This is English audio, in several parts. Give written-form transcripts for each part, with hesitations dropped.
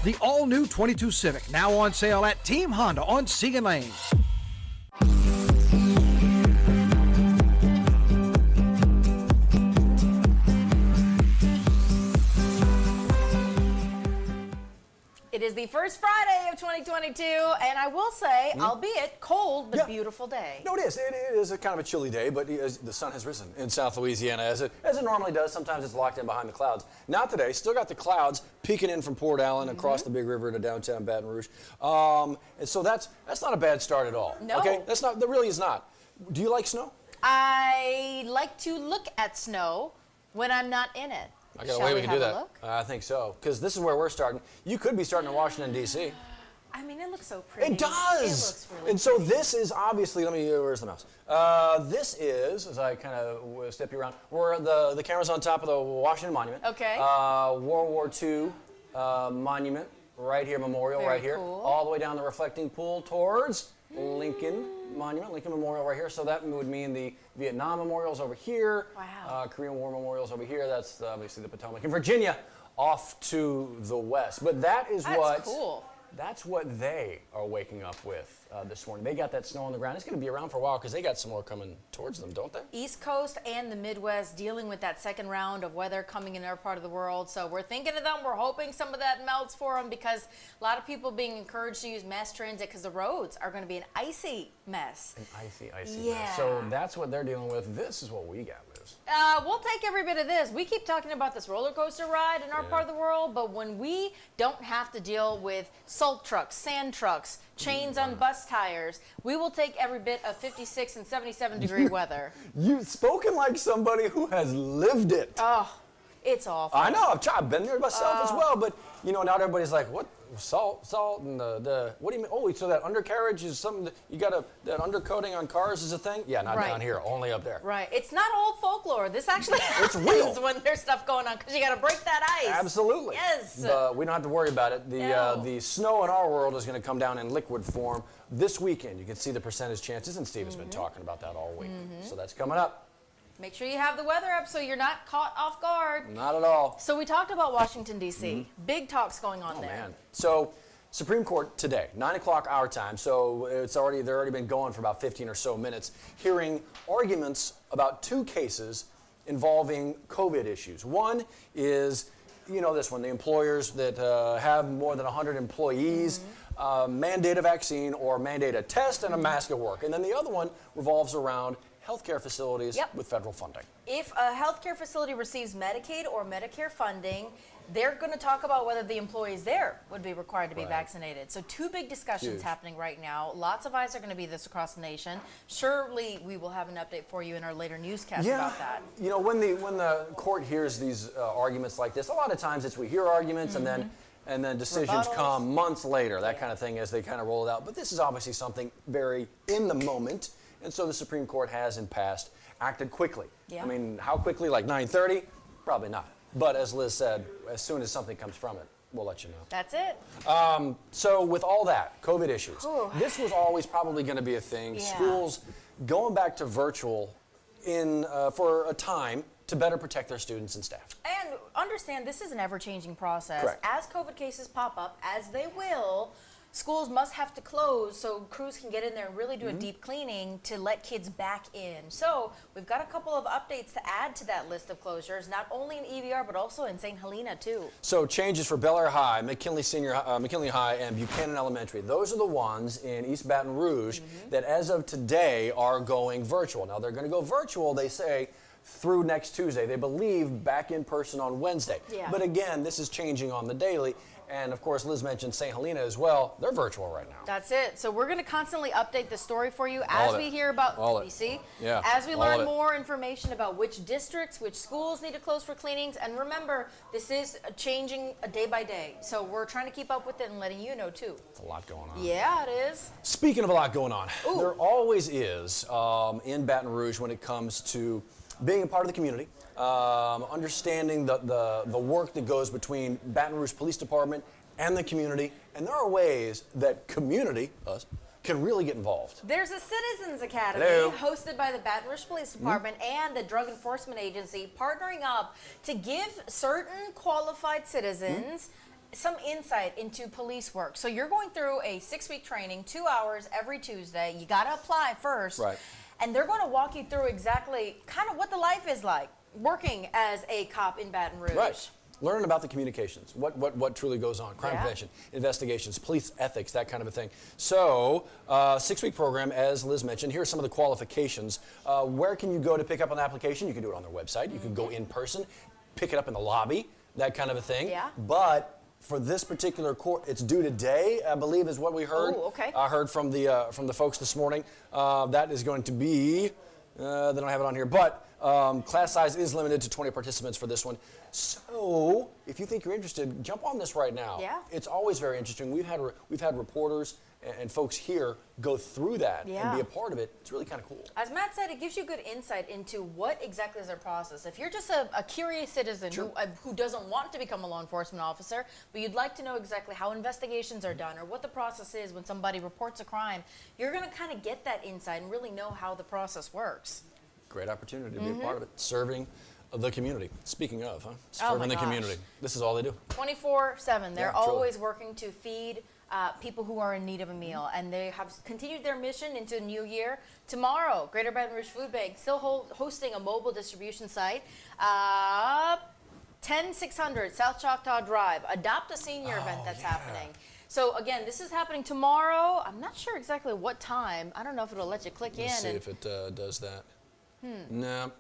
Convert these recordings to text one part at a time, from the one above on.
The all-new 22 Civic, now on sale at Team Honda on Siegen Lane. It is the first Friday of 2022, and I will say, albeit cold, but beautiful day. No, it is. It is a kind of a chilly day, but the sun has risen in South Louisiana, as it normally does. Sometimes it's locked in behind the clouds. Not today. Still got the clouds peeking in from Port Allen across the big river to downtown Baton Rouge. And so that's not a bad start at all. No. Okay? That really is not. Do you like snow? I like to look at snow when I'm not in it. I got a way we can do that. I think so, because this is where we're starting. You could be starting in Washington, D.C. I mean, it looks so pretty. It does. It looks really and so pretty. this is obviously, where's the mouse? This is, as I kind of step you around, where the camera's on top of the Washington Monument. Okay. World War II monument, right here, memorial, Very right here. cool. All the way down the reflecting pool towards Lincoln Monument, Lincoln Memorial right here. So that would mean the Vietnam Memorial's over here. Wow. Korean War Memorial's over here. That's obviously the Potomac. And Virginia off to the west. But that's cool. That's what they are waking up with this morning. They got that snow on the ground. It's going to be around for a while because they got some more coming towards them, don't they? East Coast and the Midwest dealing with that second round of weather coming in their part of the world. So we're thinking of them. We're hoping some of that melts for them because a lot of people being encouraged to use mass transit because the roads are going to be an icy mess. An icy mess. So that's what they're dealing with. This is what we got, Liz. We'll take every bit of this. We keep talking about this roller coaster ride in our part of the world, but when we don't have to deal with salt trucks, sand trucks, chains on bus tires, we will take every bit of 56 and 77 degree weather. You've spoken like somebody who has lived it. Oh, it's awful. I know. I've been there myself as well, but not everybody's like, what? Salt, and the what do you mean? Oh, so that undercarriage is something that you got that undercoating on cars is a thing? Yeah, not down here, only up there. Right. It's not old folklore. This actually it's real when there's stuff going on because you got to break that ice. Absolutely. Yes. We don't have to worry about it. The snow in our world is going to come down in liquid form this weekend. You can see the percentage chances, and Steve has been talking about that all week. So that's coming up. Make sure you have the weather up so you're not caught off guard. Not at all. So we talked about Washington, D.C. Big talks going on there. Man. So Supreme Court today, 9 o'clock our time. So they've already been going for about 15 or so minutes, hearing arguments about two cases involving COVID issues. One is, this one, the employers that have more than 100 employees mandate a vaccine or mandate a test and a mask at work. And then the other one revolves around healthcare facilities with federal funding. If a healthcare facility receives Medicaid or Medicare funding, they're going to talk about whether the employees there would be required to be vaccinated. So two big discussions happening right now. Lots of eyes are going to be this across the nation. Surely we will have an update for you in our later newscast about that. When the court hears these arguments like this, a lot of times we hear arguments and then decisions come months later, that kind of thing, as they kind of roll it out. But this is obviously something very in the moment. And so the Supreme Court has in past acted quickly. Yeah. I mean, how quickly? Like 9:30? Probably not. But as Liz said, as soon as something comes from it, we'll let you know. That's it. So with all that, COVID issues, this was always probably going to be a thing. Yeah. Schools going back to virtual for a time to better protect their students and staff. And understand this is an ever-changing process. Correct. As COVID cases pop up, as they will, schools must have to close so crews can get in there and really do a deep cleaning to let kids back in. So we've got a couple of updates to add to that list of closures, not only in EVR, but also in St. Helena, too. So changes for Bel Air High, McKinley High, and Buchanan Elementary. Those are the ones in East Baton Rouge that as of today are going virtual. Now they're going to go virtual, they say, through next Tuesday. They believe back in person on Wednesday. Yeah. But again, this is changing on the daily. And of course, Liz mentioned St. Helena as well. They're virtual right now. That's it. So we're going to constantly update the story for you as we hear about DC. Yeah. As we learn more information about which districts, which schools need to close for cleanings. And remember, this is changing day by day. So we're trying to keep up with it and letting you know too. It's a lot going on. Yeah, it is. Speaking of a lot going on, there always is in Baton Rouge when it comes to being a part of the community, understanding the work that goes between Baton Rouge Police Department and the community. And there are ways that community, us, can really get involved. There's a Citizens Academy hosted by the Baton Rouge Police Department and the Drug Enforcement Agency, partnering up to give certain qualified citizens some insight into police work. So you're going through a 6-week training, 2 hours every Tuesday. You got to apply first. Right. And they're going to walk you through exactly kind of what the life is like working as a cop in Baton Rouge. Right. Learn about the communications, what truly goes on, crime Yeah. prevention, investigations, police ethics, that kind of a thing. So, 6-week program, as Liz mentioned. Here are some of the qualifications. Where can you go to pick up an application? You can do it on their website. You can go in person, pick it up in the lobby, that kind of a thing. Yeah. But for this particular court, it's due today, I believe, is what we heard. Oh, okay. I heard from the folks this morning. That is going to be. They don't have it on here, but class size is limited to 20 participants for this one. So, if you think you're interested, jump on this right now. Yeah. It's always very interesting. We've had reporters and folks here go through that and Yeah. be a part of it. It's really kind of cool. As Matt said, it gives you good insight into what exactly is their process. If you're just a curious citizen who doesn't want to become a law enforcement officer, but you'd like to know exactly how investigations are done or what the process is when somebody reports a crime, you're going to kind of get that insight and really know how the process works. Great opportunity to be a part of it. Serving the community. Speaking of, Oh serving my the gosh. community. This is all they do. 24/7. They're Yeah, truly. always working to feed people who are in need of a meal, and they have continued their mission into the new year. Tomorrow, Greater Baton Rouge Food Bank still hosting a mobile distribution site. 10600 South Choctaw Drive. Adopt a Senior event that's happening. So again, this is happening tomorrow. I'm not sure exactly what time. I don't know if it'll let you click in. Let's see and if it does that. No.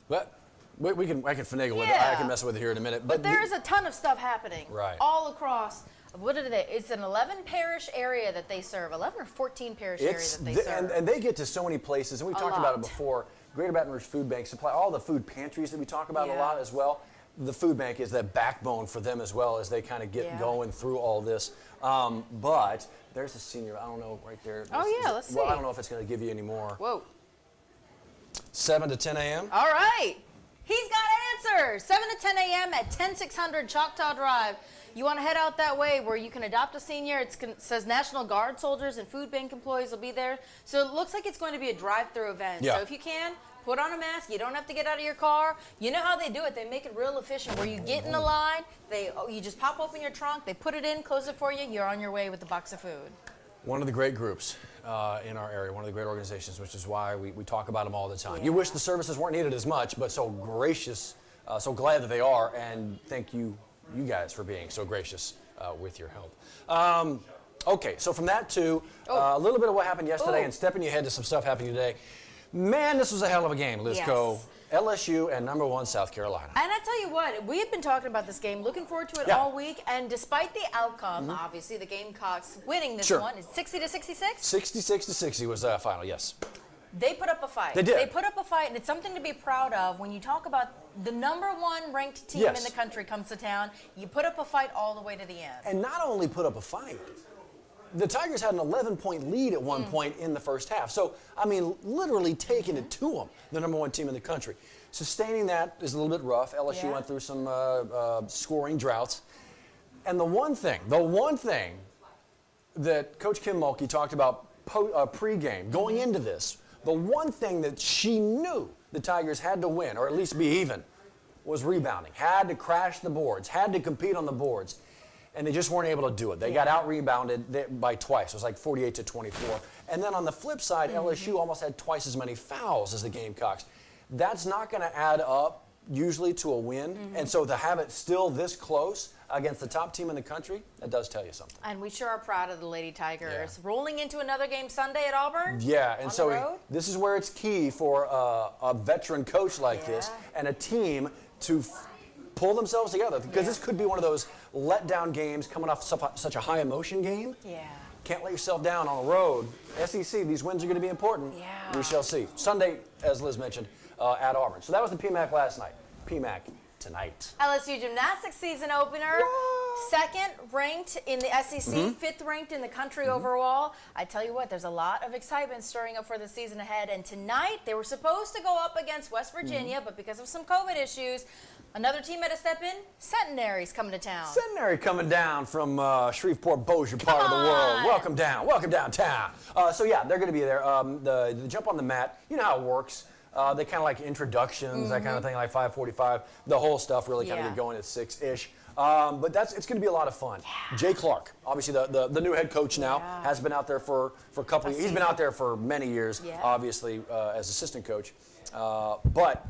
But I can finagle with it. I Yeah. can mess with it here in a minute. But there is a ton of stuff happening Right. all across. What are they? It's an 11 parish area that they serve. 11 or 14 parish area that they serve. and they get to so many places, and we've talked about it lot. before. Greater Baton Rouge Food Bank supply all the food pantries that we talk about a Yeah. lot as well. The food bank is that backbone for them as well as they kind of get Yeah. going through all this. But there's a senior, I don't know, right there. Oh, yeah, let's Well, see. I don't know if it's going to give you any more. Whoa. 7 to 10 a.m. All right. He's got answers. 7 to 10 a.m. at 10600 Choctaw Drive. You want to head out that way where you can adopt a senior. It says National Guard soldiers and food bank employees will be there. So it looks like it's going to be a drive-through event. Yeah. So if you can, put on a mask. You don't have to get out of your car. You know how they do it. They make it real efficient where you get in the line. You just pop open your trunk. They put it in, close it for you. You're on your way with a box of food. One of the great groups in our area, one of the great organizations, which is why we talk about them all the time. Yeah. You wish the services weren't needed as much, but so gracious, so glad that they are, and thank you guys for being so gracious with your help. Okay, so from that to a little bit of what happened yesterday and stepping ahead to some stuff happening today. Man, this was a hell of a game, Lizco. Yes. LSU and number 1 South Carolina. And I tell you what, we have been talking about this game, looking forward to it all week, and despite the outcome, obviously the Gamecocks winning this one, it's 60 to 66. 66 to 60 was the final, yes. They put up a fight. They did. They put up a fight, and it's something to be proud of when you talk about the number 1 ranked team Yes. in the country comes to town. You put up a fight all the way to the end. And not only put up a fight, the Tigers had an 11-point lead at one point in the first half. So, I mean, literally taking it to them, the number 1 team in the country. Sustaining that is a little bit rough. LSU went through some scoring droughts. And the one thing that Coach Kim Mulkey talked about pregame, going into this, the one thing that she knew the Tigers had to win, or at least be even, was rebounding. Had to crash the boards, had to compete on the boards. And they just weren't able to do it. They got out-rebounded by twice. It was like 48 to 24. And then on the flip side, LSU almost had twice as many fouls as the Gamecocks. That's not going to add up usually to a win. And so to have it still this close against the top team in the country, that does tell you something. And we sure are proud of the Lady Tigers. Rolling into another game Sunday at Auburn. Yeah, and on so the road. this is where it's key for a veteran coach like this and a team to pull themselves together, because this could be one of those letdown games coming off such a high emotion game. Yeah. Can't let yourself down on the road. SEC, these wins are going to be important. Yeah. We shall see. Sunday, as Liz mentioned, at Auburn. So that was the PMAC last night. PMAC tonight. LSU gymnastics season opener. Second ranked in the SEC, fifth ranked in the country overall. I tell you what, there's a lot of excitement stirring up for the season ahead. And tonight, they were supposed to go up against West Virginia, but because of some COVID issues, another team had to step in. Centenary's coming to town. Centenary coming down from Shreveport, Bossier part of the world. Welcome downtown. So yeah, they're going to be there. The jump on the mat, you know how it works. They kind of like introductions, that kind of thing, like 5:45. The whole stuff really kind of Yeah. get going at 6-ish. But it's going to be a a lot of fun. Jay Clark, obviously the new head coach now, has been out there for a couple of years. He's been out there for many years, obviously, as assistant coach. But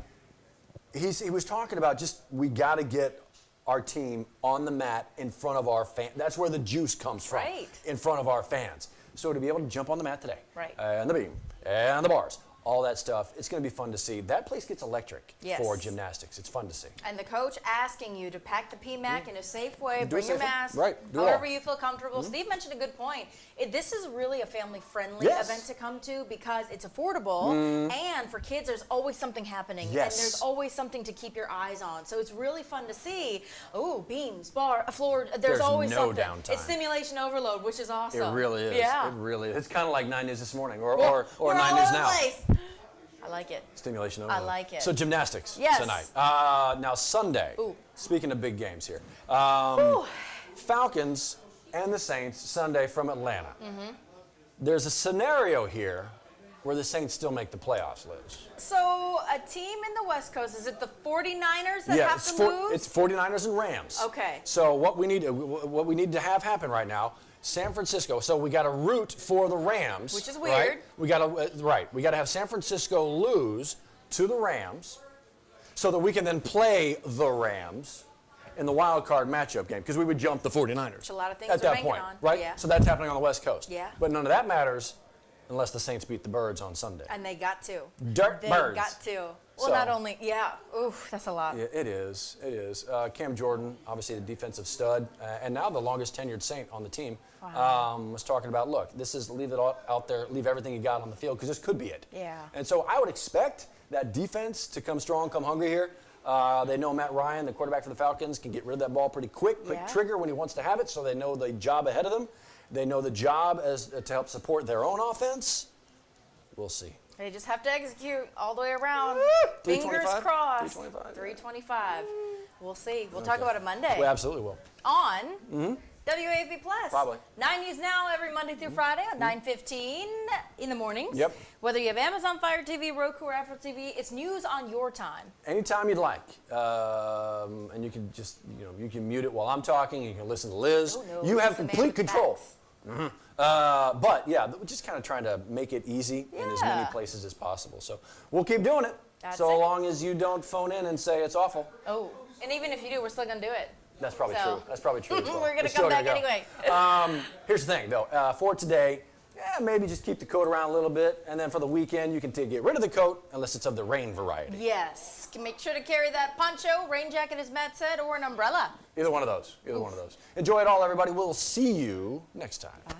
he was talking about just we got to get our team on the mat in front of our fans. That's where the juice comes from, in front of our fans. So to be able to jump on the mat today, and the beam, and the bars, all that stuff, it's going to be fun to see. That place gets electric for gymnastics. It's fun to see. And the coach asking you to pack the PMAC in a safe way, bring your mask, do however you feel comfortable. Steve mentioned a good point. This is really a family-friendly event to come to because it's affordable, and for kids, there's always something happening, and there's always something to keep your eyes on. So it's really fun to see. Oh, beams, bar, floor. There's always no something. downtime. It's stimulation overload, which is awesome. It really is. Yeah. It really is. It's kind of like 9 News This Morning, or We're 9 all News over the Now. place. I like it. Stimulation overload. I like it. So gymnastics Yes. tonight. Now Sunday. Speaking of big games here, Falcons and the Saints Sunday from Atlanta. There's a scenario here where the Saints still make the playoffs, Liz. So a team in the West Coast, is it the 49ers that have to lose? It's 49ers and Rams. Okay. So what we need to have happen right now, San Francisco. So we got to root for the Rams, which is right? weird. We got to We got to have San Francisco lose to the Rams, so that we can then play the Rams in the wild card matchup game, because we would jump the 49ers. Which a lot of things at are that banking point, on. right? Yeah. So that's happening on the West Coast. Yeah. But none of that matters unless the Saints beat the Birds on Sunday. And they got to. Birds. They got to. Well, So- not only, oof, that's a lot. Yeah, it is. It is. Cam Jordan, obviously the defensive stud, and now the longest tenured Saint on the team, was talking about, look, this is leave it all out there, leave everything you got on the field, because this could be it. Yeah. And so I would expect that defense to come strong, come hungry here. They know Matt Ryan, the quarterback for the Falcons, can get rid of that ball pretty quick trigger when he wants to have it, so they know the job ahead of them. They know the job as to help support their own offense. We'll see. They just have to execute all the way around. 325? Fingers crossed. 325? 325. We'll see. We'll talk about it Monday. We absolutely will. On WAFB Plus. Probably. 9 News Now every Monday through Friday at 9:15 in the mornings. Yep. Whether you have Amazon Fire TV, Roku, or Apple TV, it's news on your time. Anytime you'd like, and you can just, you can mute it while I'm talking. You can listen to Liz. Oh, no, you have he's the man complete with the control. facts. But yeah, we're just kind of trying to make it easy in as many places as possible. So we'll keep doing it. That's so it. long as you don't phone in and say it's awful. Oh, and even if you do, we're still going to do it. That's probably So- true. That's probably true as well. We're going We're to come still back gonna go. anyway. Here's the thing, though. For today, maybe just keep the coat around a little bit, and then for the weekend, you can get rid of the coat unless it's of the rain variety. Yes. Make sure to carry that poncho, rain jacket, as Matt said, or an umbrella. Either one of those. Either one of those. Enjoy it all, everybody. We'll see you next time. Bye.